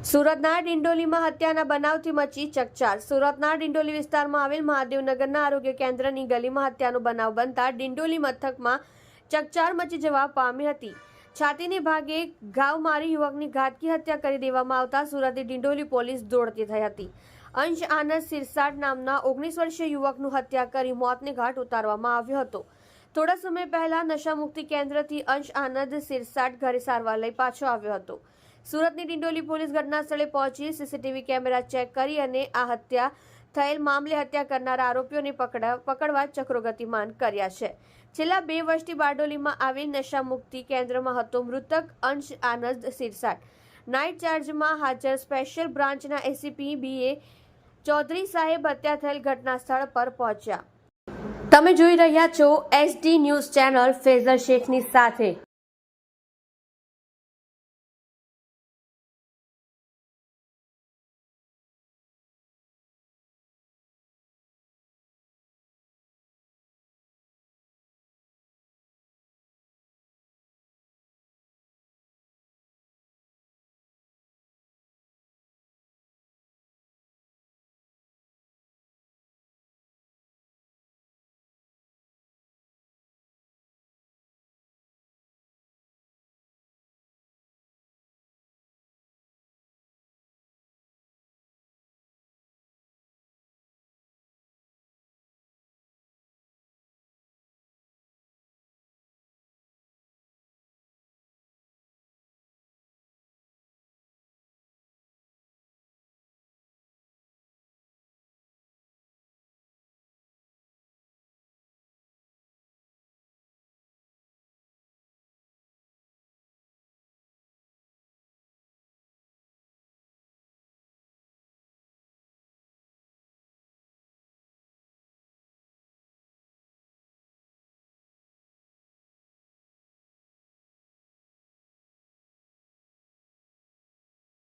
સુરતના ડિંડોલીમાં હત્યાના બનાવથી મચી ચકચાર। સુરતના ડિંડોલી વિસ્તારમાં આવેલ મહાદેવનગરના આરોગ્ય કેન્દ્રની ગલીમાં હત્યાનો બનાવ બનતા ડિંડોલી મથકમાં ચકચાર મચી જવા પામી હતી। છાતીને ભાગે ઘાવ મારી યુવકની ઘાતકી હત્યા કરી દેવામાં આવતા સુરતની ડિંડોલી પોલીસ દોડતી થઈ હતી। અંશ આનંદ સિરસાટ નામના 19 વર્ષીય યુવકનું હત્યા કરી મોતને ઘાટ ઉતારવામાં આવ્યો હતો। થોડા સમય પહેલા નશામુક્તિ કેન્દ્રથી અંશ આનંદ સિરસાટ ઘરે સારવાર લઈ પાછો આવ્યો હતો। સુરતની ડિંડોલી પોલીસ ઘટના સ્થળે પહોંચી સીસીટીવી કેમેરા ચેક કરી અને આ હત્યા થયેલ મામલે હત્યા કરનારા આરોપીઓને પકડવા ચક્રો ગતિમાન કર્યા છે। છેલ્લા 2 વર્ષથી બારડોલીમાં આવેલ નશામુક્તિ કેન્દ્રમાં હતો મૃતક અંશ આનંદ સિરસાટ। નાઇટ ચાર્જમાં હાજર સ્પેશિયલ બ્રાન્ચના એસીપી બીએ ચૌધરી સાહેબ હત્યા થયેલ ઘટના સ્થળ પર પહોંચ્યા। તમે જોઈ રહ્યા છો SD ન્યૂઝ ચેનલ ફેઝલ શેખની સાથે।